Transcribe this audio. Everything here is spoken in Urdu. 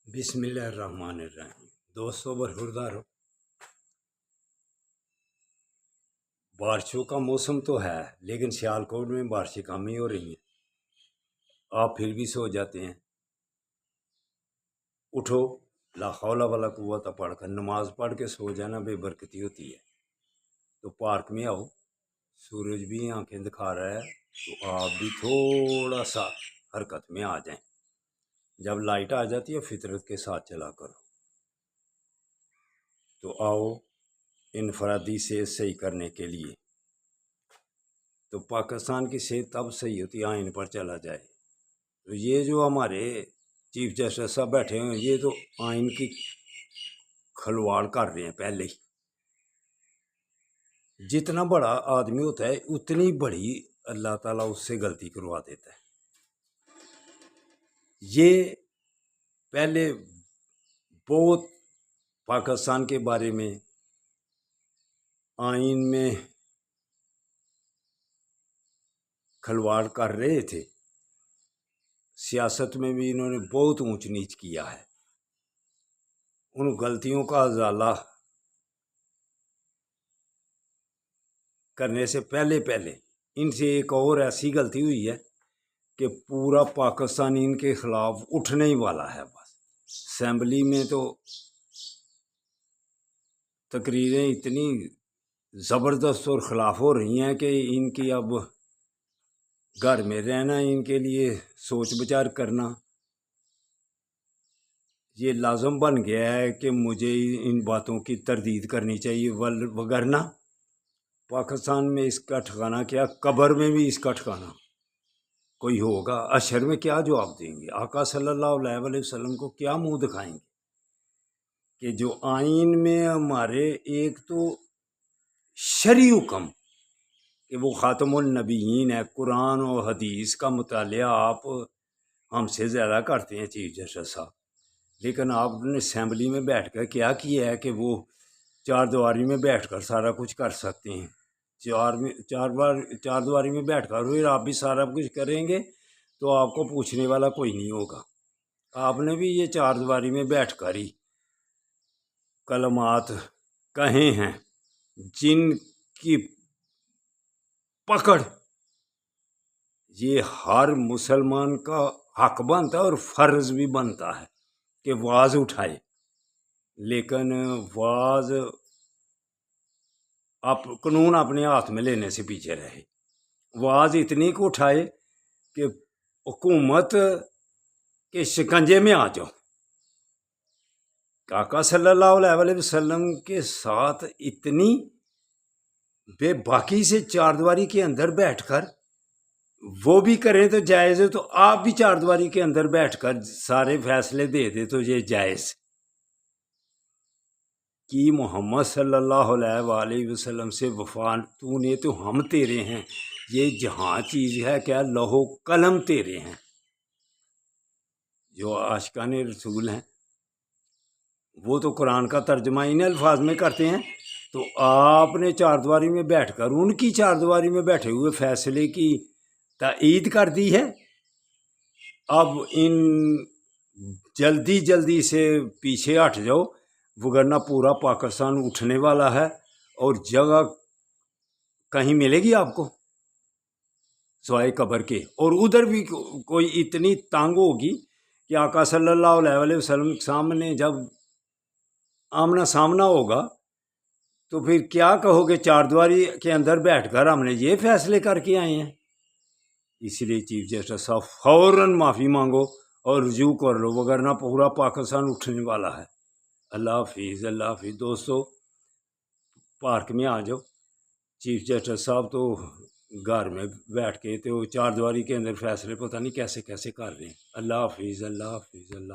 بسم اللہ الرحمن الرحیم۔ دوستو برخوردارو، بارشوں کا موسم تو ہے لیکن سیالکوٹ میں بارشیں کم ہی ہو رہی ہیں۔ آپ پھر بھی سو جاتے ہیں۔ اٹھو، لا حول ولا قوت پڑھ کر نماز پڑھ کے سو جانا بے برکتی ہوتی ہے۔ تو پارک میں آؤ، سورج بھی آنکھیں دکھا رہا ہے تو آپ بھی تھوڑا سا حرکت میں آ جائیں۔ جب لائٹ آ جاتی ہے فطرت کے ساتھ چلا کرو۔ تو آؤ انفرادی صحت صحیح کرنے کے لیے۔ تو پاکستان کی صحت تب صحیح ہوتی ہے آئین پر چلا جائے۔ تو یہ جو ہمارے چیف جسٹس صاحب بیٹھے ہیں یہ تو آئین کی کھلواڑ کر رہے ہیں پہلے ہی۔ جتنا بڑا آدمی ہوتا ہے اتنی بڑی اللہ تعالیٰ اس سے غلطی کروا دیتا ہے۔ یہ پہلے بہت پاکستان کے بارے میں آئین میں کھلواڑ کر رہے تھے، سیاست میں بھی انہوں نے بہت اونچ نیچ کیا ہے۔ ان غلطیوں کا ازالہ کرنے سے پہلے ان سے ایک اور ایسی غلطی ہوئی ہے کہ پورا پاکستان ان کے خلاف اٹھنے ہی والا ہے۔ بس اسمبلی میں تو تقریریں اتنی زبردست اور خلاف ہو رہی ہیں کہ ان کی اب گھر میں رہنا ان کے لیے سوچ بچار کرنا یہ لازم بن گیا ہے کہ مجھے ان باتوں کی تردید کرنی چاہیے، وگرنہ پاکستان میں اس کا ٹھکانہ کیا، قبر میں بھی اس کا ٹھکانہ کوئی ہوگا۔ اشر میں کیا جواب دیں گے؟ آقا صلی اللہ علیہ وسلم کو کیا منہ دکھائیں گے کہ جو آئین میں ہمارے ایک تو شرعی حکم کہ وہ خاتم النبیین ہے، قرآن و حدیث کا مطالعہ آپ ہم سے زیادہ کرتے ہیں چیف جسٹس صاحب، لیکن آپ نے اسمبلی میں بیٹھ کر کیا ہے کہ وہ چار دیواری میں بیٹھ کر سارا کچھ کر سکتے ہیں۔ چار دیواری میں بیٹھ کر پھر آپ بھی سارا کچھ کریں گے تو آپ کو پوچھنے والا کوئی نہیں ہوگا۔ آپ نے بھی یہ چار دیواری میں بیٹھ کر ہی کلمات کہے ہیں جن کی پکڑ یہ ہر مسلمان کا حق بنتا ہے اور فرض بھی بنتا ہے کہ واز اٹھائے، لیکن واز قانون اپنے ہاتھ میں لینے سے پیچھے رہے۔ واز اتنی کو اٹھائے کہ حکومت کے شکنجے میں آ جاؤ۔ آقا صلی اللہ علیہ وسلم کے ساتھ اتنی بے باکی سے چار دیواری کے اندر بیٹھ کر وہ بھی کریں تو جائز ہے، تو آپ بھی چار دیواری کے اندر بیٹھ کر سارے فیصلے دے دے تو یہ جائز کہ محمد صلی اللہ علیہ وسلم سے وفا تو نے تو ہم تیرے ہیں، یہ جہاں چیز ہے کیا لوح و قلم تیرے ہیں۔ جو عاشقان رسول ہیں وہ تو قرآن کا ترجمہ ان الفاظ میں کرتے ہیں، تو آپ نے چار دیواری میں بیٹھ کر ان کی چار دیواری میں بیٹھے ہوئے فیصلے کی تائید کر دی ہے۔ اب ان جلدی سے پیچھے ہٹ جاؤ، وگرنہ پورا پاکستان اٹھنے والا ہے اور جگہ کہیں ملے گی آپ کو سوائے قبر کے، اور ادھر بھی کوئی اتنی تانگ ہوگی کہ آقا صلی اللہ علیہ وسلم سامنے جب آمنا سامنا ہوگا تو پھر کیا کہو گے؟ چار دیواری کے اندر بیٹھ کر ہم نے یہ فیصلے کر کے آئے ہیں۔ اس لیے چیف جسٹس صاحب فوراً معافی مانگو اور رجوع کر لو، وگرنہ پورا پاکستان اٹھنے والا ہے۔ اللہ حافظ، اللہ حافظ۔ دوستو پارک میں آ جاؤ، چیف جسٹس صاحب تو گھر میں بیٹھ کے تو چار دیواری کے اندر فیصلے پتہ نہیں کیسے کر رہے ہیں۔ اللہ حافظ، اللہ حافظ، اللہ